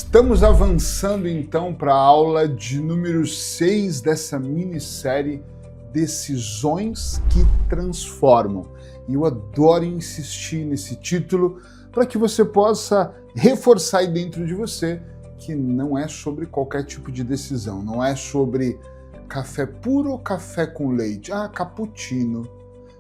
Estamos avançando então para a aula de número 6 dessa minissérie Decisões que Transformam. E eu adoro insistir nesse título para que você possa reforçar aí dentro de você que não é sobre qualquer tipo de decisão, não é sobre café puro ou café com leite, cappuccino.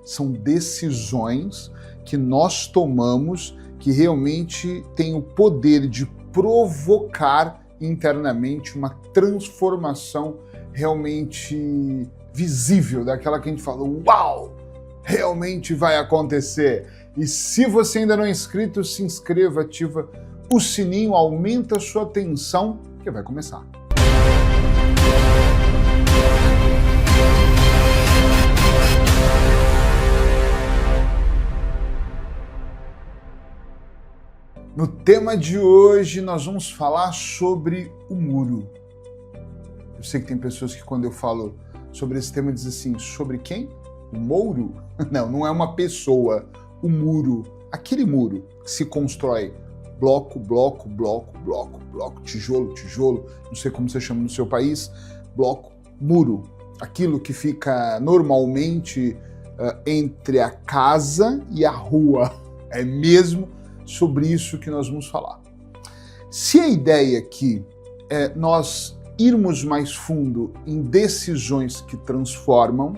São decisões que nós tomamos que realmente têm o poder de provocar internamente uma transformação realmente visível, daquela que a gente fala, uau, realmente vai acontecer. E se você ainda não é inscrito, se inscreva, ativa o sininho, aumenta a sua atenção, que vai começar. No tema de hoje, nós vamos falar sobre o muro. Eu sei que tem pessoas que quando eu falo sobre esse tema dizem assim, sobre quem? O Mouro? Não é uma pessoa. O muro, aquele muro que se constrói bloco, bloco, bloco, bloco, bloco, tijolo, tijolo, não sei como você chama no seu país, bloco, muro. Aquilo que fica normalmente entre a casa e a rua. É mesmo sobre isso que nós vamos falar. Se a ideia aqui é nós irmos mais fundo em decisões que transformam,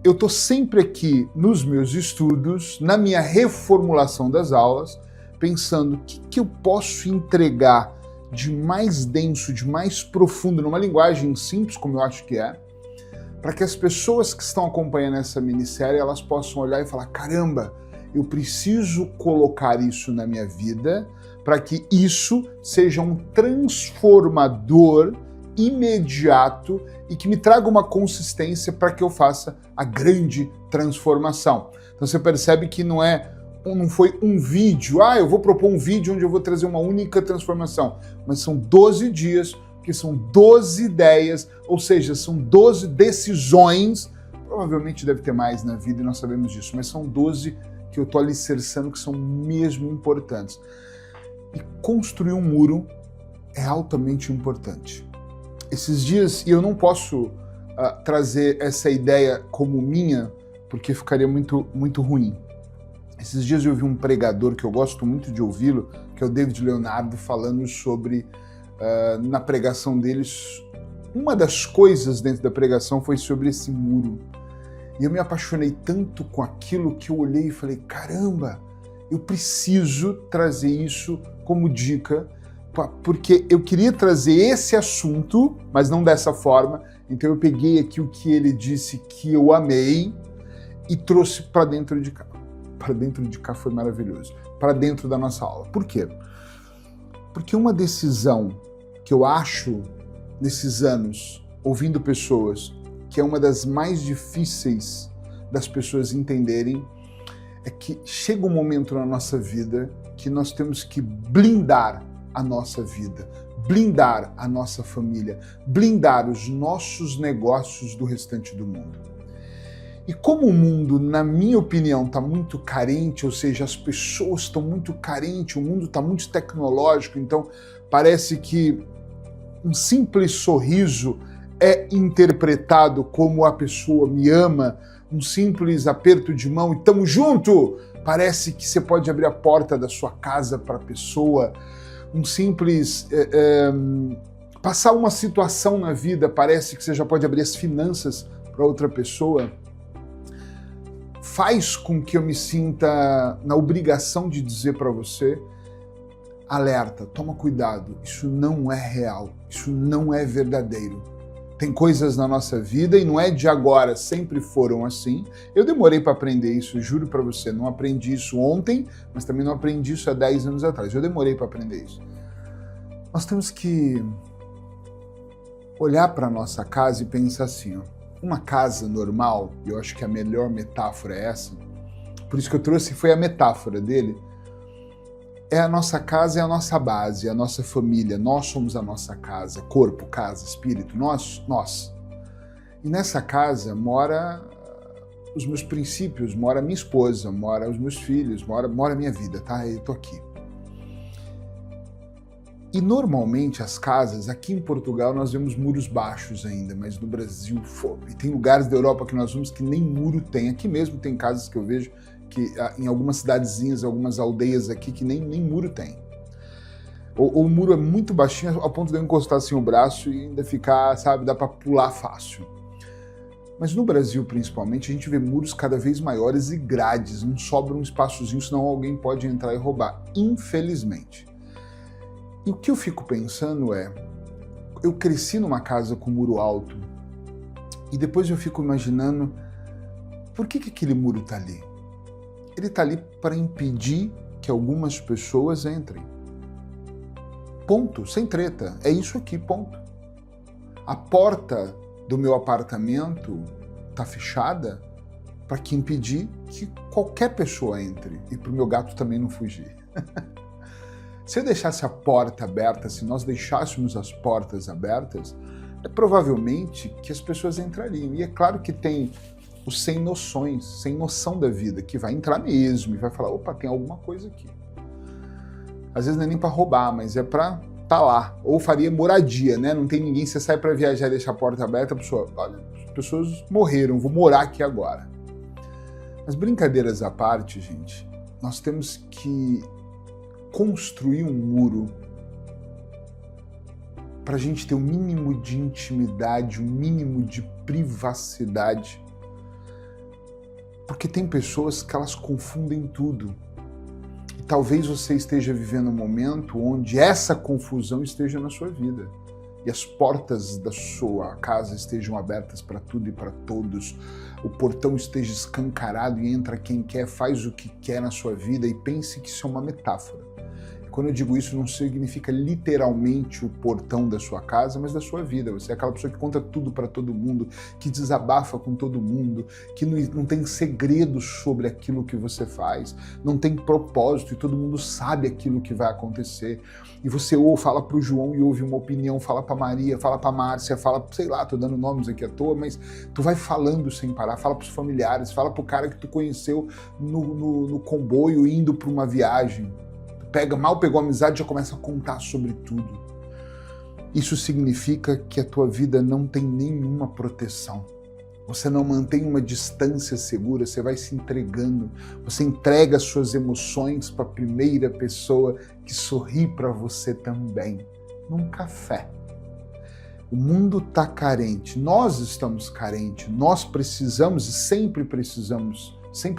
eu estou sempre aqui nos meus estudos, na minha reformulação das aulas, pensando o que eu posso entregar de mais denso, de mais profundo, numa linguagem simples, como eu acho que é, para que as pessoas que estão acompanhando essa minissérie, elas possam olhar e falar, caramba, eu preciso colocar isso na minha vida para que isso seja um transformador imediato e que me traga uma consistência para que eu faça a grande transformação. Então você percebe que não foi um vídeo, eu vou propor um vídeo onde eu vou trazer uma única transformação, mas são 12 dias, que são 12 ideias, ou seja, são 12 decisões, provavelmente deve ter mais na vida e nós sabemos disso, mas são 12 que eu estou alicerçando que são mesmo importantes. E construir um muro é altamente importante. Esses dias, e eu não posso trazer essa ideia como minha, porque ficaria muito, muito ruim. Esses dias eu ouvi um pregador que eu gosto muito de ouvi-lo, que é o David Leonardo, falando sobre, na pregação deles, uma das coisas dentro da pregação foi sobre esse muro. E eu me apaixonei tanto com aquilo que eu olhei e falei, caramba, eu preciso trazer isso como dica, porque eu queria trazer esse assunto, mas não dessa forma. Então eu peguei aqui o que ele disse que eu amei e trouxe para dentro de cá. Para dentro de cá foi maravilhoso. Para dentro da nossa aula. Por quê? Porque uma decisão que eu acho nesses anos, ouvindo pessoas, que é uma das mais difíceis das pessoas entenderem, é que chega um momento na nossa vida que nós temos que blindar a nossa vida, blindar a nossa família, blindar os nossos negócios do restante do mundo. E como o mundo, na minha opinião, está muito carente, ou seja, as pessoas estão muito carentes, o mundo está muito tecnológico, então parece que um simples sorriso é interpretado como a pessoa me ama, um simples aperto de mão e tamo junto, parece que você pode abrir a porta da sua casa para a pessoa, um simples passar uma situação na vida, parece que você já pode abrir as finanças para outra pessoa, faz com que eu me sinta na obrigação de dizer para você, alerta, toma cuidado, isso não é real, isso não é verdadeiro. Tem coisas na nossa vida e não é de agora, sempre foram assim. Eu demorei para aprender isso, juro para você, não aprendi isso ontem, mas também não aprendi isso há 10 anos atrás. Eu demorei para aprender isso. Nós temos que olhar para a nossa casa e pensar assim, uma casa normal, e eu acho que a melhor metáfora é essa, por isso que eu trouxe foi a metáfora dele, é a nossa casa, é a nossa base, é a nossa família, nós somos a nossa casa, corpo, casa, espírito, nós. E nessa casa mora os meus princípios, mora minha esposa, mora os meus filhos, mora a minha vida, tá? Eu tô aqui. E normalmente as casas, aqui em Portugal nós vemos muros baixos ainda, mas no Brasil, e tem lugares da Europa que nós vemos que nem muro tem. Aqui mesmo tem casas que eu vejo que em algumas cidadezinhas, algumas aldeias aqui que nem muro tem. Ou o muro é muito baixinho ao ponto de eu encostar assim o braço e ainda ficar, sabe, dá para pular fácil. Mas no Brasil, principalmente, a gente vê muros cada vez maiores e grades, não sobra um espaçozinho, senão alguém pode entrar e roubar, infelizmente. E o que eu fico pensando é, eu cresci numa casa com muro alto e depois eu fico imaginando, por que aquele muro tá ali? Ele tá ali para impedir que algumas pessoas entrem. Ponto, sem treta, é isso aqui, ponto. A porta do meu apartamento tá fechada para que impedir que qualquer pessoa entre e para o meu gato também não fugir. Se eu deixasse a porta aberta, se nós deixássemos as portas abertas, é provavelmente que as pessoas entrariam. E é claro que tem os sem noções, sem noção da vida, que vai entrar mesmo e vai falar, opa, tem alguma coisa aqui. Às vezes não é nem para roubar, mas é para tá lá. Ou faria moradia, né? Não tem ninguém, você sai para viajar e deixa a porta aberta, a pessoa, olha, as pessoas morreram, vou morar aqui agora. Mas brincadeiras à parte, gente, nós temos que construir um muro para a gente ter um mínimo de intimidade, um mínimo de privacidade. Porque tem pessoas que elas confundem tudo. E talvez você esteja vivendo um momento onde essa confusão esteja na sua vida. E as portas da sua casa estejam abertas para tudo e para todos. O portão esteja escancarado e entra quem quer, faz o que quer na sua vida e pense que isso é uma metáfora. Quando eu digo isso, não significa literalmente o portão da sua casa, mas da sua vida. Você é aquela pessoa que conta tudo para todo mundo, que desabafa com todo mundo, que não tem segredos sobre aquilo que você faz, não tem propósito e todo mundo sabe aquilo que vai acontecer. E você ou fala para o João e ouve uma opinião, fala para Maria, fala para Márcia, fala, sei lá, tô dando nomes aqui à toa, mas tu vai falando sem parar, fala para os familiares, fala para o cara que tu conheceu no comboio indo para uma viagem. Mal pegou a amizade e já começa a contar sobre tudo. Isso significa que a tua vida não tem nenhuma proteção. Você não mantém uma distância segura, você vai se entregando. Você entrega as suas emoções para a primeira pessoa que sorri para você também. Num café. O mundo está carente, nós estamos carentes, nós precisamos e sempre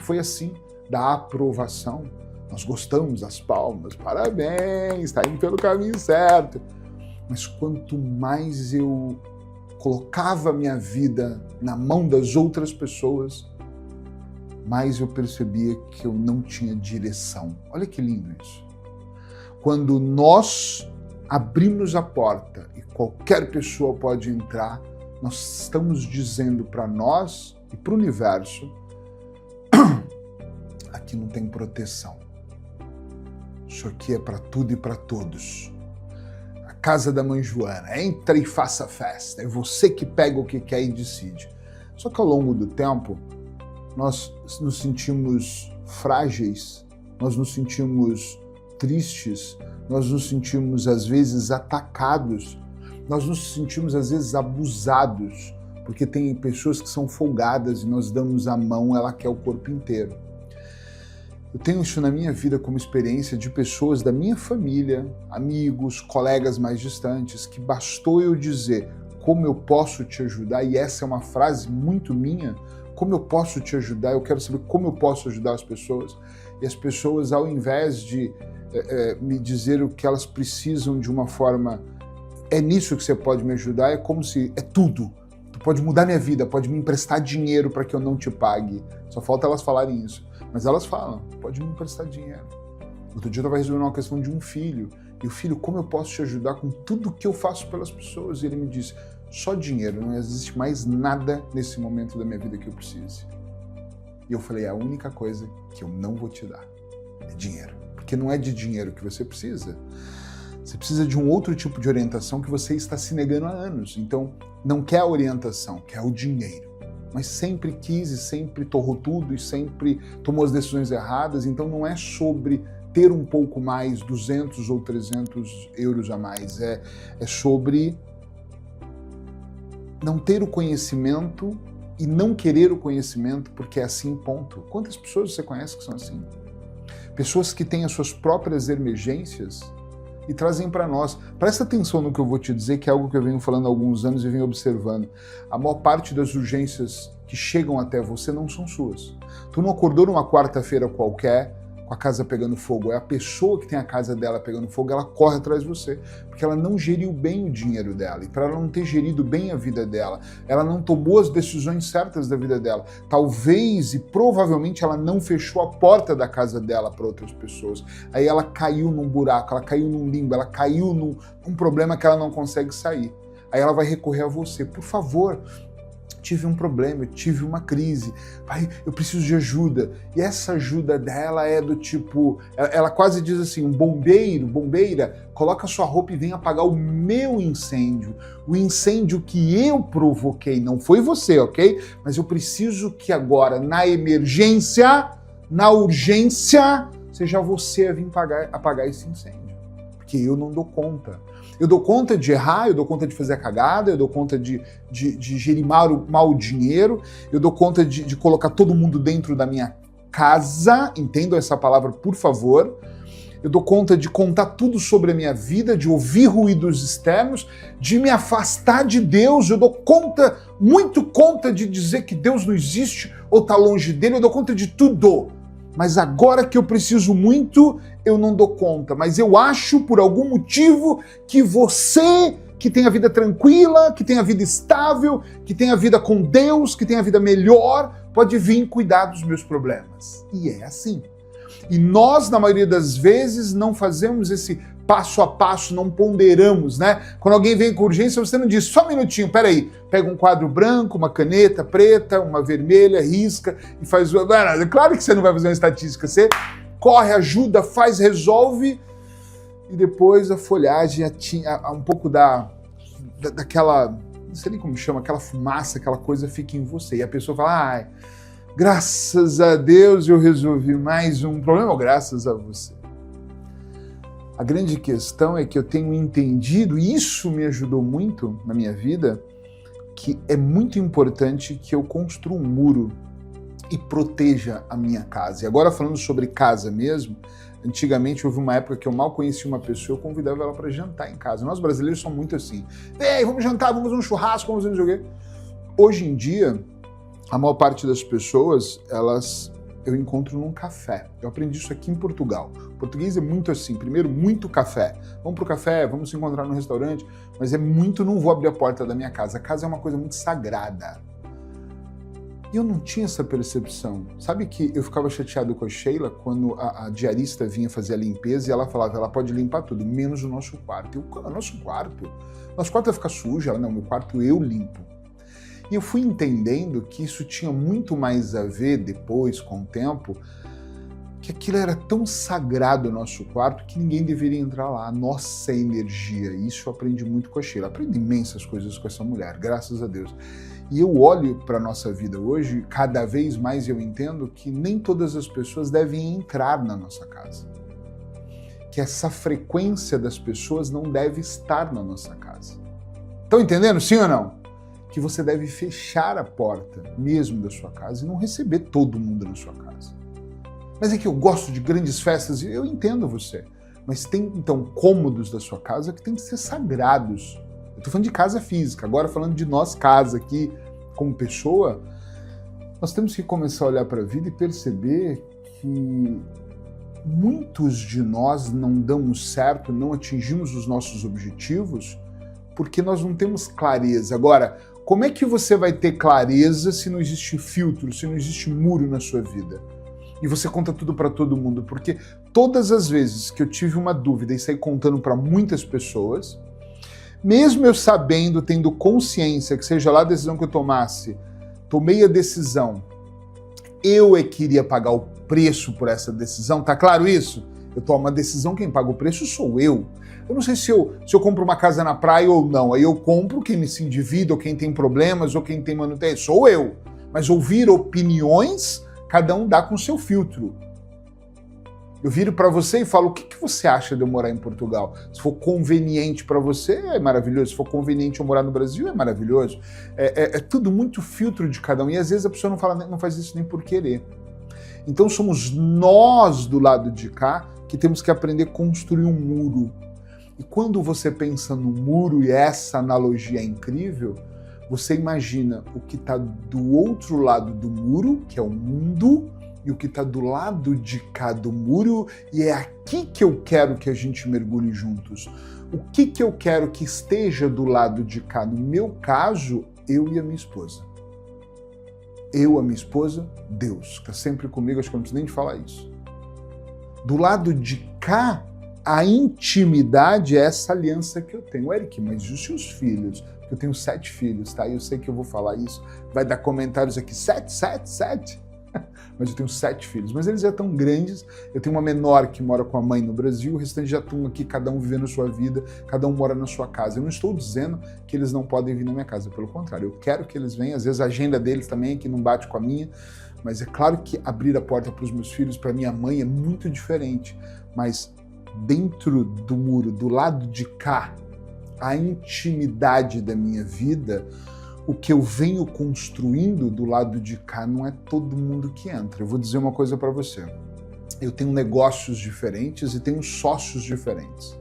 foi assim, da aprovação. Nós gostamos das palmas, parabéns, está indo pelo caminho certo. Mas quanto mais eu colocava minha vida na mão das outras pessoas, mais eu percebia que eu não tinha direção. Olha que lindo isso. Quando nós abrimos a porta e qualquer pessoa pode entrar, nós estamos dizendo para nós e para o universo, aqui não tem proteção. Isso aqui é para tudo e para todos. A casa da mãe Joana, entra e faça festa. É você que pega o que quer e decide. Só que ao longo do tempo, nós nos sentimos frágeis, nós nos sentimos tristes, nós nos sentimos às vezes atacados, nós nos sentimos às vezes abusados, porque tem pessoas que são folgadas e nós damos a mão, ela quer o corpo inteiro. Eu tenho isso na minha vida como experiência de pessoas da minha família, amigos, colegas mais distantes, que bastou eu dizer como eu posso te ajudar, e essa é uma frase muito minha, como eu posso te ajudar, eu quero saber como eu posso ajudar as pessoas, e as pessoas, ao invés de me dizer o que elas precisam de uma forma, é nisso que você pode me ajudar, é como se é tudo. Tu pode mudar minha vida, pode me emprestar dinheiro para que eu não te pague. Só falta elas falarem isso. Mas elas falam, pode me emprestar dinheiro. Outro dia eu estava resolvendo uma questão de um filho. E o filho, como eu posso te ajudar com tudo que eu faço pelas pessoas? E ele me disse, só dinheiro, não existe mais nada nesse momento da minha vida que eu precise. E eu falei, a única coisa que eu não vou te dar é dinheiro. Porque não é de dinheiro que você precisa. Você precisa de um outro tipo de orientação que você está se negando há anos. Então, não quer a orientação, quer o dinheiro. Mas sempre quis e sempre torrou tudo e sempre tomou as decisões erradas. Então, não é sobre ter um pouco mais, 200 ou 300 euros a mais. É sobre não ter o conhecimento e não querer o conhecimento porque é assim, ponto. Quantas pessoas você conhece que são assim? Pessoas que têm as suas próprias emergências e trazem para nós. Presta atenção no que eu vou te dizer, que é algo que eu venho falando há alguns anos e venho observando. A maior parte das urgências que chegam até você não são suas. Tu não acordou numa quarta-feira qualquer com a casa pegando fogo. É a pessoa que tem a casa dela pegando fogo, ela corre atrás de você, porque ela não geriu bem o dinheiro dela. E para ela não ter gerido bem a vida dela, ela não tomou as decisões certas da vida dela. Talvez e provavelmente ela não fechou a porta da casa dela para outras pessoas. Aí ela caiu num buraco, ela caiu num limbo, ela caiu num problema que ela não consegue sair. Aí ela vai recorrer a você. Por favor, tive um problema, eu tive uma crise, pai, eu preciso de ajuda. E essa ajuda dela é do tipo, ela quase diz assim, um bombeira, coloca sua roupa e vem apagar o meu incêndio, o incêndio que eu provoquei, não foi você, ok? Mas eu preciso que agora, na emergência, na urgência, seja você a vir apagar esse incêndio, porque eu não dou conta. Eu dou conta de errar, eu dou conta de fazer a cagada, eu dou conta de gerir mal o dinheiro, eu dou conta de colocar todo mundo dentro da minha casa, entendam essa palavra, por favor. Eu dou conta de contar tudo sobre a minha vida, de ouvir ruídos externos, de me afastar de Deus. Eu dou conta, muito conta de dizer que Deus não existe ou está longe dele, eu dou conta de tudo. Mas agora que eu preciso muito, eu não dou conta. Mas eu acho, por algum motivo, que você, que tem a vida tranquila, que tem a vida estável, que tem a vida com Deus, que tem a vida melhor, pode vir cuidar dos meus problemas. E é assim. E nós, na maioria das vezes, não fazemos esse passo a passo, não ponderamos, né? Quando alguém vem com urgência, você não diz, só um minutinho, peraí, pega um quadro branco, uma caneta preta, uma vermelha, risca e faz... Claro que você não vai fazer uma estatística, você corre, ajuda, faz, resolve e depois a folhagem, um pouco daquela, não sei nem como chama, aquela fumaça, aquela coisa fica em você. E a pessoa fala, ai, graças a Deus eu resolvi mais um problema, ou graças a você. A grande questão é que eu tenho entendido, e isso me ajudou muito na minha vida, que é muito importante que eu construa um muro e proteja a minha casa. E agora falando sobre casa mesmo, antigamente houve uma época que eu mal conhecia uma pessoa, eu convidava ela para jantar em casa. Nós brasileiros somos muito assim, ei, vamos jantar, vamos fazer um churrasco, vamos fazer não sei o quê. Hoje em dia, a maior parte das pessoas, eu encontro num café. Eu aprendi isso aqui em Portugal. O português é muito assim. Primeiro, muito café. Vamos pro café, vamos se encontrar no restaurante, mas é muito, não vou abrir a porta da minha casa. A casa é uma coisa muito sagrada. E eu não tinha essa percepção. Sabe que eu ficava chateado com a Sheila quando a diarista vinha fazer a limpeza e ela falava, ela pode limpar tudo, menos o nosso quarto. Nosso quarto vai ficar sujo. Ela, não, meu quarto eu limpo. E eu fui entendendo que isso tinha muito mais a ver, depois, com o tempo, que aquilo era tão sagrado o nosso quarto que ninguém deveria entrar lá. A nossa energia. Isso eu aprendi muito com a Sheila. Aprendi imensas coisas com essa mulher, graças a Deus. E eu olho para a nossa vida hoje, cada vez mais eu entendo que nem todas as pessoas devem entrar na nossa casa. Que essa frequência das pessoas não deve estar na nossa casa. Estão entendendo, sim ou não? Que você deve fechar a porta mesmo da sua casa e não receber todo mundo na sua casa. Mas é que eu gosto de grandes festas e eu entendo você. Mas tem, então, cômodos da sua casa que tem que ser sagrados. Eu tô falando de casa física, agora falando de nós casa aqui, como pessoa, nós temos que começar a olhar para a vida e perceber que muitos de nós não damos certo, não atingimos os nossos objetivos porque nós não temos clareza. Agora, como é que você vai ter clareza se não existe filtro, se não existe muro na sua vida? E você conta tudo para todo mundo, porque todas as vezes que eu tive uma dúvida e saí contando para muitas pessoas, mesmo eu sabendo, tendo consciência que seja lá a decisão que eu tomasse, tomei a decisão, eu é que iria pagar o preço por essa decisão, tá claro isso? Eu tomo uma decisão, quem paga o preço sou eu. Eu não sei se eu compro uma casa na praia ou não, aí eu compro quem me se endivida, ou quem tem problemas, ou quem tem manutenção, sou eu. Mas ouvir opiniões, cada um dá com o seu filtro. Eu viro para você e falo, o que você acha de eu morar em Portugal? Se for conveniente para você, é maravilhoso. Se for conveniente eu morar no Brasil, é maravilhoso. É tudo muito filtro de cada um. E às vezes a pessoa não faz isso nem por querer. Então somos nós do lado de cá que temos que aprender a construir um muro. E quando você pensa no muro, e essa analogia é incrível, você imagina o que está do outro lado do muro, que é o mundo, e o que está do lado de cá do muro, e é aqui que eu quero que a gente mergulhe juntos. O que eu quero que esteja do lado de cá? No meu caso, eu e a minha esposa. Eu, a minha esposa, Deus. Está sempre comigo, acho que eu não preciso nem de falar isso. Do lado de cá, a intimidade é essa aliança que eu tenho. Eric, mas e os seus filhos? Eu tenho 7 filhos, tá? E eu sei que eu vou falar isso. Vai dar comentários aqui, 7? Mas eu tenho 7 filhos. Mas eles já estão grandes. Eu tenho uma menor que mora com a mãe no Brasil, o restante já estão aqui, cada um vivendo a sua vida, cada um mora na sua casa. Eu não estou dizendo que eles não podem vir na minha casa, pelo contrário, eu quero que eles venham. Às vezes a agenda deles também é que não bate com a minha, mas é claro que abrir a porta para os meus filhos, para minha mãe, é muito diferente. Mas dentro do muro, do lado de cá, a intimidade da minha vida, o que eu venho construindo do lado de cá, não é todo mundo que entra. Eu vou dizer uma coisa para você. Eu tenho negócios diferentes e tenho sócios diferentes.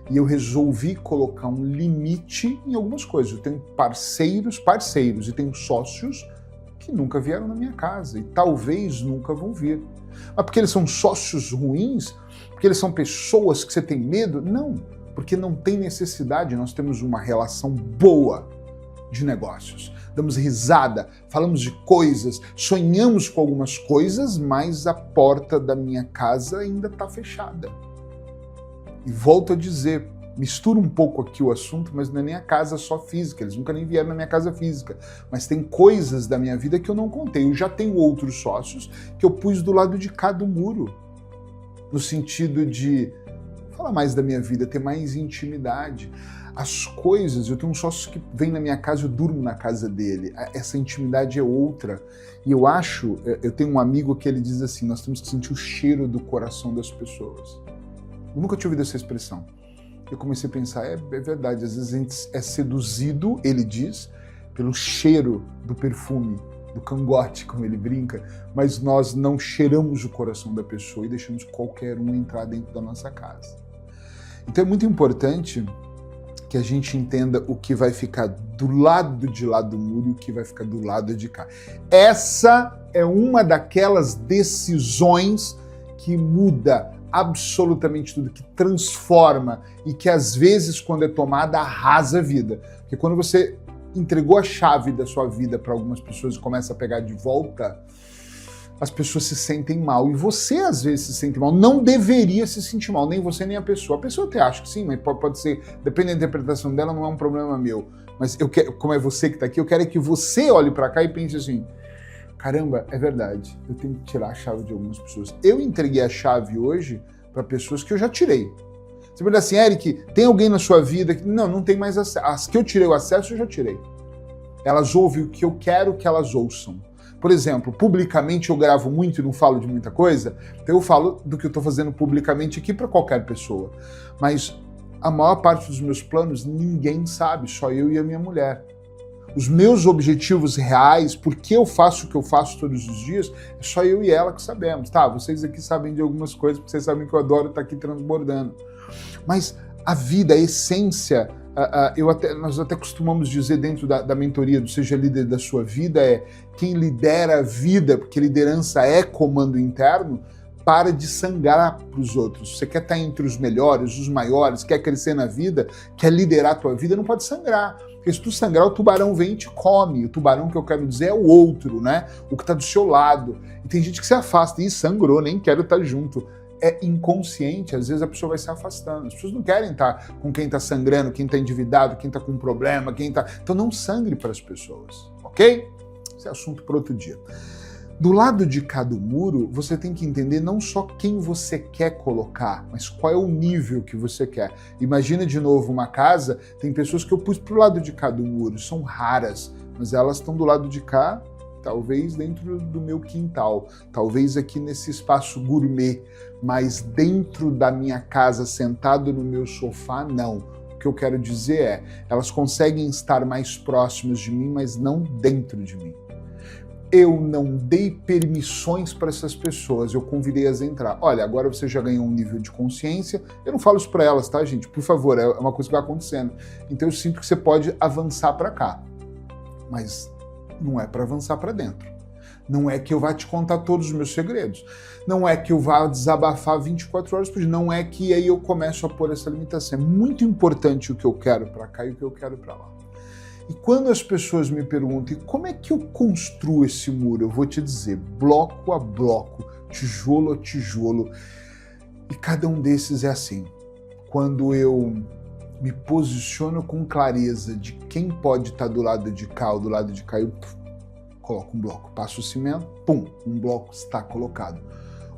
E eu resolvi colocar um limite em algumas coisas. Eu tenho parceiros e tenho sócios que nunca vieram na minha casa e talvez nunca vão vir. Mas porque eles são sócios ruins? Porque eles são pessoas que você tem medo? Não, porque não tem necessidade. Nós temos uma relação boa de negócios. Damos risada, falamos de coisas, sonhamos com algumas coisas, mas a porta da minha casa ainda está fechada. E volto a dizer, mistura um pouco aqui o assunto, mas não é nem a casa só física, eles nunca nem vieram na minha casa física, mas tem coisas da minha vida que eu não contei. Eu já tenho outros sócios que eu pus do lado de cá do muro, no sentido de falar mais da minha vida, ter mais intimidade. As coisas, eu tenho um sócio que vem na minha casa, eu durmo na casa dele. Essa intimidade é outra. E eu tenho um amigo que ele diz assim, nós temos que sentir o cheiro do coração das pessoas. Eu nunca tinha ouvido essa expressão. Eu comecei a pensar, é verdade, às vezes a gente é seduzido, ele diz, pelo cheiro do perfume, do cangote, como ele brinca, mas nós não cheiramos o coração da pessoa e deixamos qualquer um entrar dentro da nossa casa. Então é muito importante que a gente entenda o que vai ficar do lado de lá do muro e o que vai ficar do lado de cá. Essa é uma daquelas decisões que muda absolutamente tudo, que transforma e que às vezes, quando é tomada, arrasa a vida. Porque quando você entregou a chave da sua vida para algumas pessoas e começa a pegar de volta, as pessoas se sentem mal. E você, às vezes, se sente mal. Não deveria se sentir mal, nem você, nem a pessoa. A pessoa até acha que sim, mas pode ser, dependendo da interpretação dela, não é um problema meu. Mas eu quero, como é você que está aqui, eu quero que você olhe para cá e pense assim, caramba, é verdade, eu tenho que tirar a chave de algumas pessoas. Eu entreguei a chave hoje para pessoas que eu já tirei. Você vai dizer assim, Eric, tem alguém na sua vida que... Não tem mais acesso. As que eu tirei o acesso, eu já tirei. Elas ouvem o que eu quero que elas ouçam. Por exemplo, publicamente eu gravo muito e não falo de muita coisa, então eu falo do que eu estou fazendo publicamente aqui para qualquer pessoa. Mas a maior parte dos meus planos ninguém sabe, só eu e a minha mulher. Os meus objetivos reais, por que eu faço o que eu faço todos os dias, é só eu e ela que sabemos. Tá, vocês aqui sabem de algumas coisas, porque vocês sabem que eu adoro estar aqui transbordando. Mas a vida, a essência, nós até costumamos dizer dentro da mentoria do Seja Líder da Sua Vida, é quem lidera a vida, porque liderança é comando interno, para de sangrar para os outros. Você quer estar entre os melhores, os maiores, quer crescer na vida, quer liderar a tua vida, não pode sangrar. Porque se tu sangrar, o tubarão vem e te come. O tubarão que eu quero dizer é o outro, né? O que está do seu lado. E tem gente que se afasta. E sangrou, nem quero estar junto. É inconsciente, às vezes a pessoa vai se afastando. As pessoas não querem estar com quem está sangrando, quem está endividado, quem está com um problema, quem está... Então não sangre para as pessoas, ok? Esse é assunto para outro dia. Do lado de cá do muro, você tem que entender não só quem você quer colocar, mas qual é o nível que você quer. Imagina de novo uma casa, tem pessoas que eu pus pro lado de cá do muro, são raras, mas elas estão do lado de cá talvez dentro do meu quintal, talvez aqui nesse espaço gourmet, mas dentro da minha casa, sentado no meu sofá, não. O que eu quero dizer é, elas conseguem estar mais próximas de mim, mas não dentro de mim. Eu não dei permissões para essas pessoas, eu convidei-as a entrar. Olha, agora você já ganhou um nível de consciência, eu não falo isso para elas, tá, gente? Por favor, é uma coisa que vai acontecendo. Então eu sinto que você pode avançar para cá, mas não é para avançar para dentro. Não é que eu vá te contar todos os meus segredos. Não é que eu vá desabafar 24 horas por dia. Não é que aí eu começo a pôr essa limitação. É muito importante o que eu quero para cá e o que eu quero para lá. E quando as pessoas me perguntam, como é que eu construo esse muro? Eu vou te dizer, bloco a bloco, tijolo a tijolo. E cada um desses é assim. Quando eu me posiciono com clareza de quem pode estar do lado de cá ou do lado de cá, eu coloco um bloco, passo o cimento, pum, um bloco está colocado.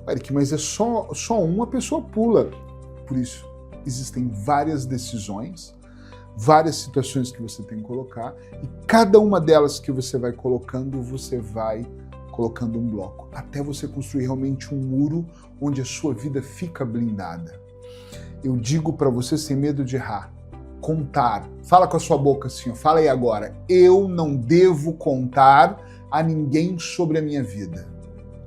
Eric, mas é só uma pessoa pula. Por isso, existem várias decisões, várias situações que você tem que colocar, e cada uma delas que você vai colocando um bloco, até você construir realmente um muro onde a sua vida fica blindada. Eu digo para você sem medo de errar, contar. Fala com a sua boca assim, fala aí agora. Eu não devo contar a ninguém sobre a minha vida.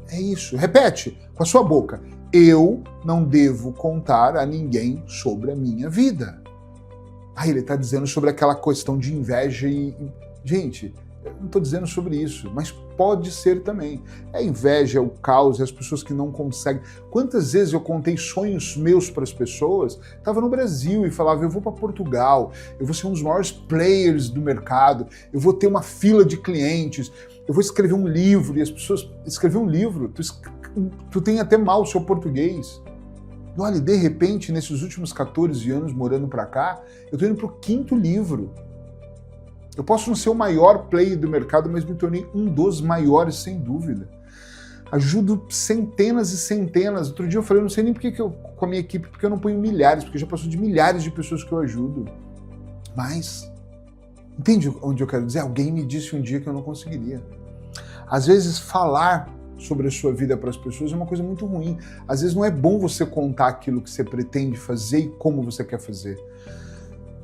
É isso. Repete com a sua boca. Eu não devo contar a ninguém sobre a minha vida. Aí ele está dizendo sobre aquela questão de inveja e... Gente, eu não estou dizendo sobre isso, mas pode ser também. É inveja, é o caos, é as pessoas que não conseguem. Quantas vezes eu contei sonhos meus para as pessoas? Estava no Brasil e falava, eu vou para Portugal, eu vou ser um dos maiores players do mercado, eu vou ter uma fila de clientes, eu vou escrever um livro, e as pessoas... Escrever um livro, tu tem até mal o seu português. Olha, de repente, nesses últimos 14 anos morando para cá, eu estou indo para o 5º livro. Eu posso não ser o maior player do mercado, mas me tornei um dos maiores, sem dúvida. Ajudo centenas e centenas. Outro dia eu falei, eu não sei nem porque com a minha equipe, porque eu não ponho milhares, porque já passou de milhares de pessoas que eu ajudo. Mas, entende onde eu quero dizer? Alguém me disse um dia que eu não conseguiria. Às vezes, falar sobre a sua vida para as pessoas é uma coisa muito ruim. Às vezes não é bom você contar aquilo que você pretende fazer e como você quer fazer.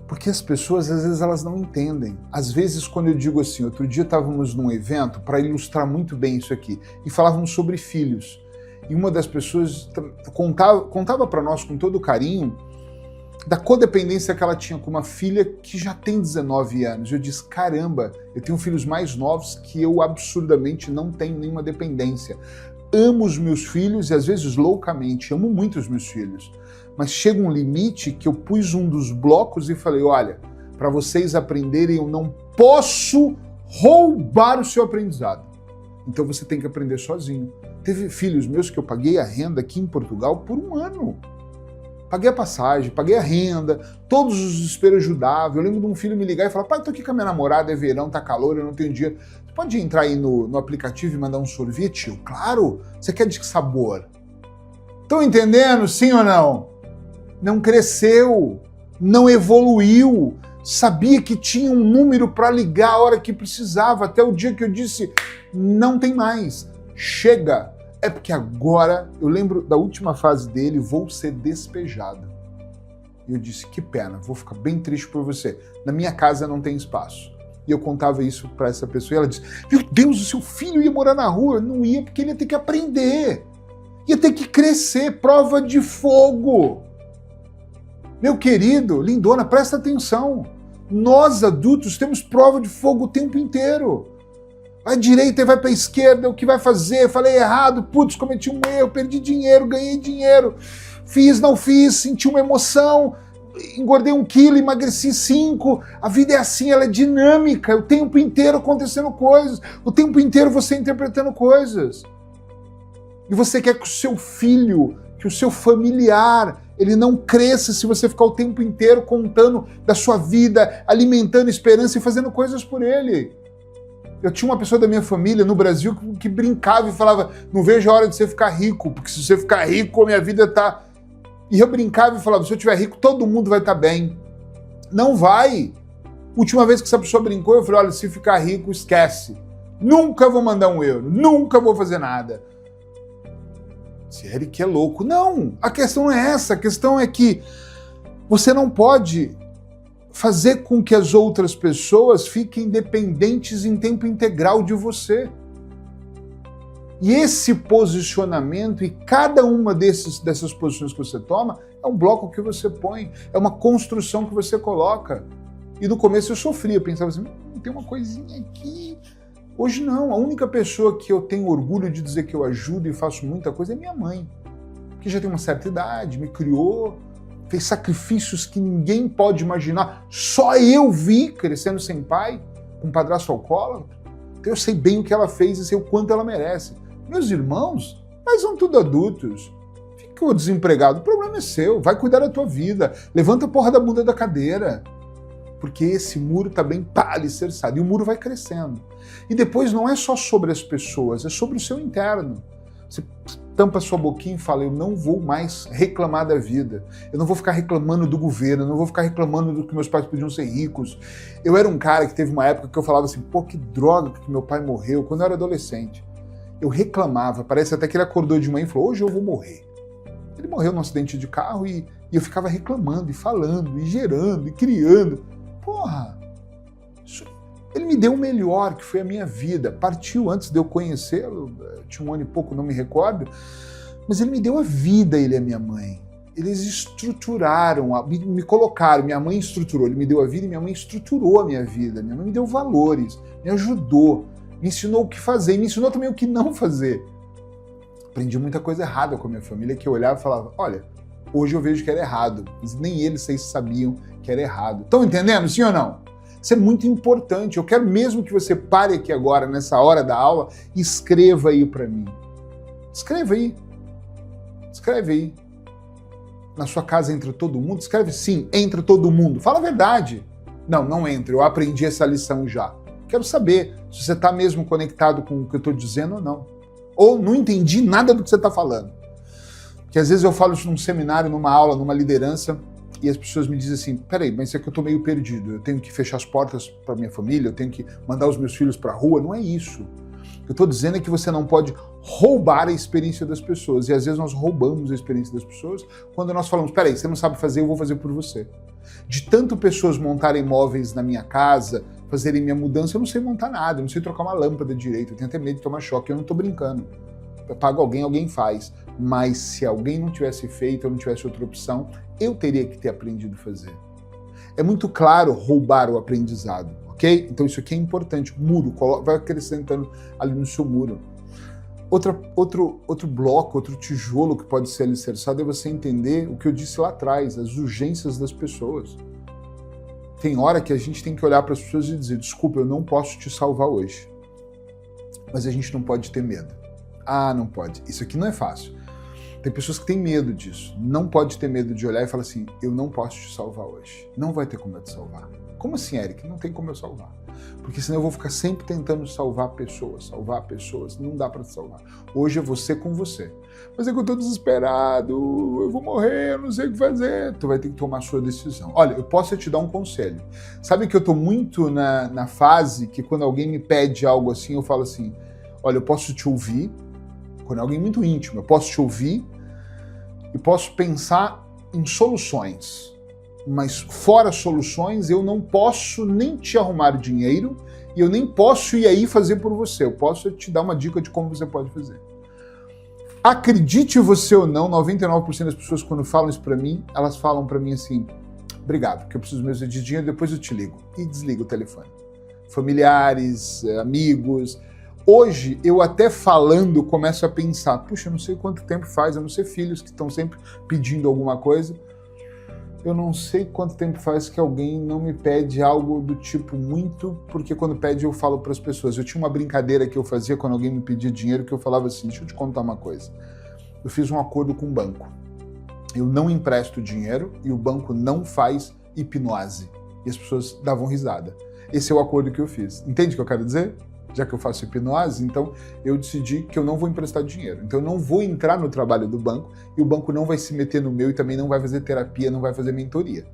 Porque as pessoas, às vezes, elas não entendem. Às vezes, quando eu digo assim, outro dia estávamos num evento, para ilustrar muito bem isso aqui, e falávamos sobre filhos. E uma das pessoas contava para nós com todo carinho da codependência que ela tinha com uma filha que já tem 19 anos. Eu disse, caramba, eu tenho filhos mais novos que eu absurdamente não tenho nenhuma dependência. Amo os meus filhos e às vezes loucamente, amo muito os meus filhos. Mas chega um limite que eu pus um dos blocos e falei, olha, para vocês aprenderem, eu não posso roubar o seu aprendizado. Então você tem que aprender sozinho. Teve filhos meus que eu paguei a renda aqui em Portugal por um ano. Paguei a passagem, paguei a renda, todos os desesperos ajudavam. Eu lembro de um filho me ligar e falar, pai, tô aqui com a minha namorada, é verão, tá calor, eu não tenho dinheiro. Você pode entrar aí no aplicativo e mandar um sorvete? Eu, claro, você quer de que sabor? Estão entendendo, sim ou não? Não cresceu, não evoluiu, sabia que tinha um número para ligar a hora que precisava, até o dia que eu disse, não tem mais, chega. É porque agora, eu lembro da última fase dele, vou ser despejado. E eu disse, que pena, vou ficar bem triste por você. Na minha casa não tem espaço. E eu contava isso para essa pessoa e ela disse, meu Deus, o seu filho ia morar na rua. Não ia porque ele ia ter que aprender. Ia ter que crescer, prova de fogo. Meu querido, lindona, presta atenção. Nós adultos temos prova de fogo o tempo inteiro. Vai à direita e vai para a esquerda, o que vai fazer? Falei errado, putz, cometi um erro, perdi dinheiro, ganhei dinheiro, fiz, não fiz, senti uma emoção, engordei 1 quilo, emagreci 5. A vida é assim, ela é dinâmica, o tempo inteiro acontecendo coisas, o tempo inteiro você interpretando coisas. E você quer que o seu filho, que o seu familiar, ele não cresça se você ficar o tempo inteiro contando da sua vida, alimentando esperança e fazendo coisas por ele. Eu tinha uma pessoa da minha família no Brasil que brincava e falava, não vejo a hora de você ficar rico, porque se você ficar rico, a minha vida tá... E eu brincava e falava, se eu estiver rico, todo mundo vai estar bem. Não vai. Última vez que essa pessoa brincou, eu falei, olha, se ficar rico, esquece. Nunca vou mandar €1, nunca vou fazer nada. Se Eric é louco. Não, a questão não é essa, a questão é que você não pode fazer com que as outras pessoas fiquem dependentes em tempo integral de você. E esse posicionamento e cada uma dessas posições que você toma é um bloco que você põe, é uma construção que você coloca. E no começo eu sofria, pensava assim, tem uma coisinha aqui. Hoje não, a única pessoa que eu tenho orgulho de dizer que eu ajudo e faço muita coisa é minha mãe, que já tem uma certa idade, me criou, fez sacrifícios que ninguém pode imaginar. Só eu vi crescendo sem pai, com um padrasto alcoólatra. Então eu sei bem o que ela fez e sei o quanto ela merece. Meus irmãos, mas são tudo adultos. Ficou desempregado, o problema é seu. Vai cuidar da tua vida. Levanta a porra da bunda da cadeira. Porque esse muro está bem alicerçado. E o muro vai crescendo. E depois não é só sobre as pessoas, é sobre o seu interno. Você tampa sua boquinha e fala, eu não vou mais reclamar da vida. Eu não vou ficar reclamando do governo, eu não vou ficar reclamando do que meus pais podiam ser ricos. Eu era um cara que teve uma época que eu falava assim, pô, que droga que meu pai morreu, quando eu era adolescente. Eu reclamava, parece até que ele acordou de manhã e falou, hoje eu vou morrer. Ele morreu num acidente de carro e eu ficava reclamando e falando e gerando e criando. Porra, ele me deu o melhor, que foi a minha vida. Partiu antes de eu conhecê-lo, tinha 1 ano e pouco, não me recordo, mas ele me deu a vida, ele e a minha mãe. Eles estruturaram, me colocaram, minha mãe estruturou, ele me deu a vida e minha mãe estruturou a minha vida. Minha mãe me deu valores, me ajudou, me ensinou o que fazer, me ensinou também o que não fazer. Aprendi muita coisa errada com a minha família, que eu olhava e falava, olha, hoje eu vejo que era errado, mas nem eles sabiam que era errado. Estão entendendo, sim ou não? Isso é muito importante. Eu quero mesmo que você pare aqui agora, nessa hora da aula, e escreva aí para mim. Escreva aí. Escreve aí. Na sua casa entra todo mundo? Escreve sim, entra todo mundo. Fala a verdade. Não, não entra. Eu aprendi essa lição já. Quero saber se você está mesmo conectado com o que eu estou dizendo ou não. Ou não entendi nada do que você está falando. Porque às vezes eu falo isso num seminário, numa aula, numa liderança, e as pessoas me dizem assim, peraí, mas é que eu tô meio perdido, eu tenho que fechar as portas para minha família, eu tenho que mandar os meus filhos para a rua. Não é isso. O que eu tô dizendo é que você não pode roubar a experiência das pessoas, e às vezes nós roubamos a experiência das pessoas quando nós falamos, peraí, você não sabe fazer, eu vou fazer por você. De tanto pessoas montarem móveis na minha casa, fazerem minha mudança, eu não sei montar nada, eu não sei trocar uma lâmpada direito, eu tenho até medo de tomar choque, eu não tô brincando. Eu pago alguém, alguém faz. Mas se alguém não tivesse feito, ou não tivesse outra opção, eu teria que ter aprendido a fazer. É muito claro roubar o aprendizado, ok? Então isso aqui é importante. Muro, vai acrescentando ali no seu muro. Outro bloco, outro tijolo que pode ser alicerçado é você entender o que eu disse lá atrás, as urgências das pessoas. Tem hora que a gente tem que olhar para as pessoas e dizer, desculpa, eu não posso te salvar hoje. Mas a gente não pode ter medo. Ah, não pode. Isso aqui não é fácil. Tem pessoas que têm medo disso. Não pode ter medo de olhar e falar assim, eu não posso te salvar hoje. Não vai ter como eu te salvar. Como assim, Eric? Não tem como eu salvar. Porque senão eu vou ficar sempre tentando salvar pessoas. Não dá para te salvar. Hoje é você com você. Mas é que eu tô desesperado, eu vou morrer, eu não sei o que fazer. Tu vai ter que tomar a sua decisão. Olha, eu posso te dar um conselho. Sabe que eu tô muito na fase que quando alguém me pede algo assim, eu falo assim, olha, eu posso te ouvir, quando é alguém muito íntimo, eu posso te ouvir e posso pensar em soluções. Mas fora soluções, eu não posso nem te arrumar dinheiro e eu nem posso ir aí fazer por você. Eu posso te dar uma dica de como você pode fazer. Acredite você ou não, 99% das pessoas quando falam isso pra mim, elas falam pra mim assim, obrigado, que eu preciso mesmo de dinheiro, depois eu te ligo. E desliga o telefone. Familiares, amigos. Hoje, eu até falando começo a pensar, puxa, eu não sei quanto tempo faz, eu não sei filhos que estão sempre pedindo alguma coisa. Eu não sei quanto tempo faz que alguém não me pede algo do tipo muito, porque quando pede eu falo para as pessoas. Eu tinha uma brincadeira que eu fazia quando alguém me pedia dinheiro, que eu falava assim, deixa eu te contar uma coisa. Eu fiz um acordo com o banco. Eu não empresto dinheiro e o banco não faz hipnose. E as pessoas davam risada. Esse é o acordo que eu fiz. Entende o que eu quero dizer? Já que eu faço hipnose, então eu decidi que eu não vou emprestar dinheiro. Então eu não vou entrar no trabalho do banco e o banco não vai se meter no meu e também não vai fazer terapia, não vai fazer mentoria.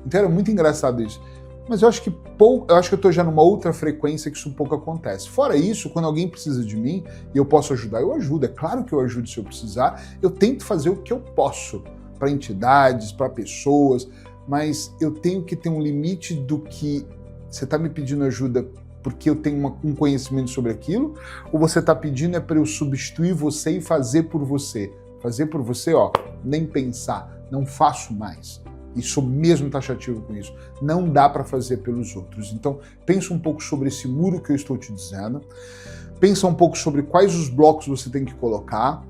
Então era muito engraçado isso. Mas eu acho que eu estou já numa outra frequência que isso pouco acontece. Fora isso, quando alguém precisa de mim e eu posso ajudar, eu ajudo. É claro que eu ajudo se eu precisar. Eu tento fazer o que eu posso para entidades, para pessoas, mas eu tenho que ter um limite do que você está me pedindo ajuda porque eu tenho um conhecimento sobre aquilo, ou você está pedindo para eu substituir você e fazer por você. Fazer por você, ó, nem pensar, não faço mais. E sou mesmo taxativo com isso. Não dá para fazer pelos outros. Então, pensa um pouco sobre esse muro que eu estou te dizendo. Pensa um pouco sobre quais os blocos você tem que colocar.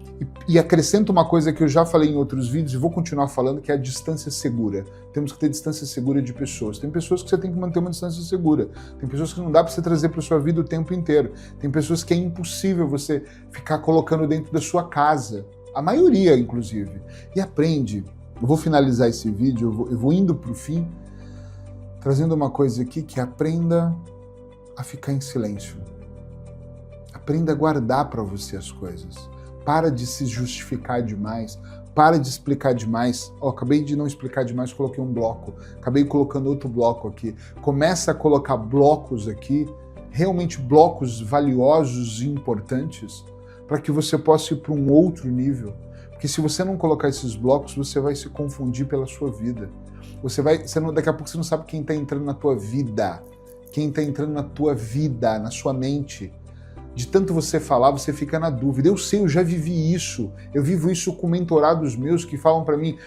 E acrescenta uma coisa que eu já falei em outros vídeos e vou continuar falando, que é a distância segura. Temos que ter distância segura de pessoas. Tem pessoas que você tem que manter uma distância segura. Tem pessoas que não dá para você trazer para sua vida o tempo inteiro. Tem pessoas que é impossível você ficar colocando dentro da sua casa. A maioria, inclusive. E aprende. Eu vou finalizar esse vídeo, eu vou indo para o fim, trazendo uma coisa aqui, que aprenda a ficar em silêncio. Aprenda a guardar para você as coisas. Para de se justificar demais, para de explicar demais. Acabei de não explicar demais, coloquei um bloco. Acabei colocando outro bloco aqui. Começa a colocar blocos aqui, realmente blocos valiosos e importantes, para que você possa ir para um outro nível. Porque se você não colocar esses blocos, você vai se confundir pela sua vida. Daqui a pouco você não sabe quem está entrando na tua vida. Quem está entrando na tua vida, na sua mente. De tanto você falar, você fica na dúvida. Eu sei, eu já vivi isso. Eu vivo isso com mentorados meus que falam para mim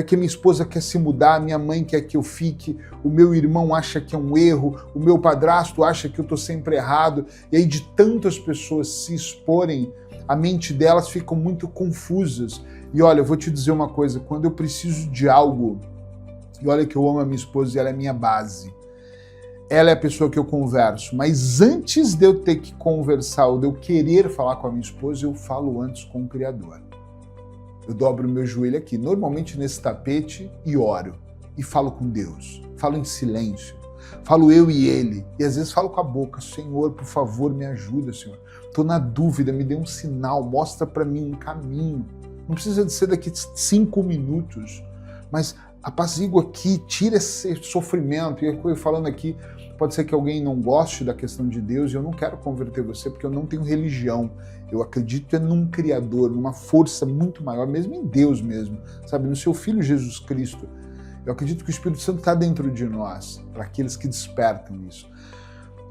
que minha esposa quer se mudar, a minha mãe quer que eu fique, o meu irmão acha que é um erro, o meu padrasto acha que eu estou sempre errado. E aí de tantas pessoas se exporem, a mente delas fica muito confusas. E olha, eu vou te dizer uma coisa, quando eu preciso de algo, e olha que eu amo a minha esposa e ela é minha base, ela é a pessoa que eu converso, mas antes de eu ter que conversar ou de eu querer falar com a minha esposa, eu falo antes com o Criador. Eu dobro o meu joelho aqui, normalmente nesse tapete, e oro. E falo com Deus, falo em silêncio. Falo eu e ele, e às vezes falo com a boca, Senhor, por favor, me ajuda, Senhor. Estou na dúvida, me dê um sinal, mostra para mim um caminho. Não precisa de ser daqui 5 minutos, mas apazigua aqui, tira esse sofrimento. E eu falando aqui, pode ser que alguém não goste da questão de Deus, e eu não quero converter você, porque eu não tenho religião. Eu acredito num Criador, numa força muito maior, mesmo em Deus mesmo, sabe, no seu Filho Jesus Cristo. Eu acredito que o Espírito Santo está dentro de nós, para aqueles que despertam isso.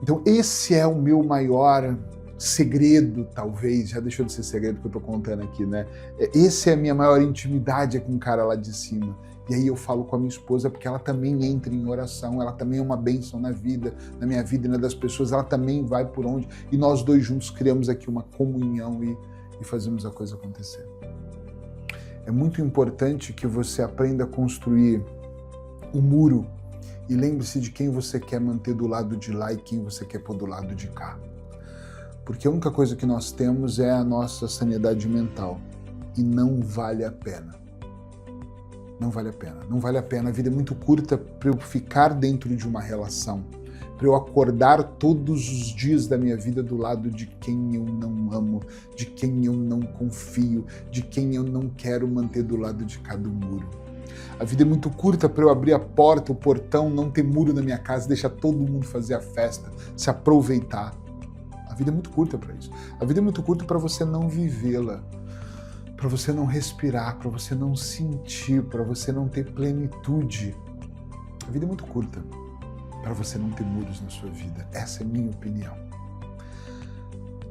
Então esse é o meu maior segredo, talvez, já deixou de ser segredo que eu estou contando aqui, né? Essa é a minha maior intimidade com o cara lá de cima. E aí eu falo com a minha esposa, porque ela também entra em oração, ela também é uma bênção na vida, na minha vida e na das pessoas, ela também vai por onde, e nós dois juntos criamos aqui uma comunhão e fazemos a coisa acontecer. É muito importante que você aprenda a construir o muro e lembre-se de quem você quer manter do lado de lá e quem você quer pôr do lado de cá. Porque a única coisa que nós temos é a nossa sanidade mental e não vale a pena. Não vale a pena. Não vale a pena. A vida é muito curta para eu ficar dentro de uma relação, para eu acordar todos os dias da minha vida do lado de quem eu não amo, de quem eu não confio, de quem eu não quero manter do lado de cada muro. A vida é muito curta para eu abrir a porta, o portão, não ter muro na minha casa, deixar todo mundo fazer a festa, se aproveitar. A vida é muito curta para isso. A vida é muito curta para você não vivê-la, para você não respirar, para você não sentir, para você não ter plenitude. A vida é muito curta para você não ter muros na sua vida. Essa é a minha opinião.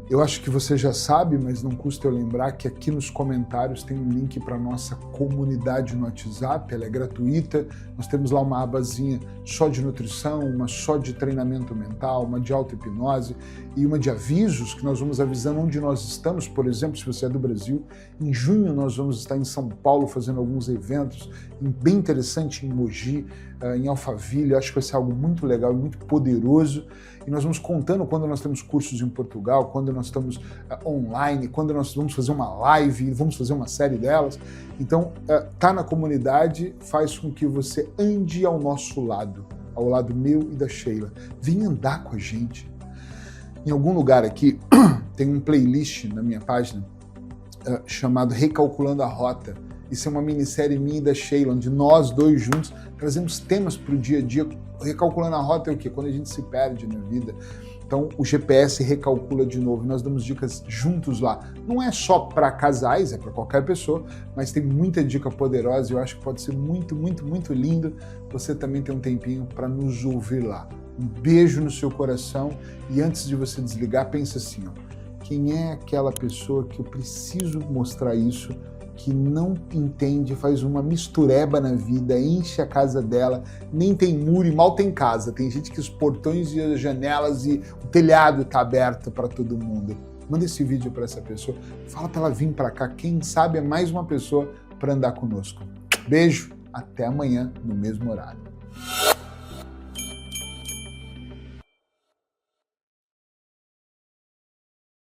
Eu acho que você já sabe, mas não custa eu lembrar que aqui nos comentários tem um link para a nossa comunidade no WhatsApp, ela é gratuita, nós temos lá uma abazinha só de nutrição, uma só de treinamento mental, uma de auto-hipnose e uma de avisos, que nós vamos avisando onde nós estamos. Por exemplo, se você é do Brasil, em junho nós vamos estar em São Paulo fazendo alguns eventos, bem interessante em Mogi, em Alphaville. Eu acho que vai ser algo muito legal e muito poderoso. E nós vamos contando quando nós temos cursos em Portugal, quando nós estamos online, quando nós vamos fazer uma live, vamos fazer uma série delas. Então, tá na comunidade faz com que você ande ao nosso lado, ao lado meu e da Sheila. Vem andar com a gente. Em algum lugar aqui tem um playlist na minha página chamado Recalculando a Rota. Isso é uma minissérie minha e da Sheila, onde nós dois juntos trazemos temas para o dia a dia. Recalculando a rota é o quê? Quando a gente se perde na vida. Então o GPS recalcula de novo e nós damos dicas juntos lá. Não é só para casais, é para qualquer pessoa, mas tem muita dica poderosa e eu acho que pode ser muito, muito, muito lindo você também ter um tempinho para nos ouvir lá. Um beijo no seu coração e antes de você desligar, pensa assim, ó, quem é aquela pessoa que eu preciso mostrar isso, que não entende, faz uma mistureba na vida, enche a casa dela, nem tem muro e mal tem casa. Tem gente que os portões e as janelas e o telhado está aberto para todo mundo. Manda esse vídeo para essa pessoa, fala para ela vir para cá, quem sabe é mais uma pessoa para andar conosco. Beijo, até amanhã no mesmo horário.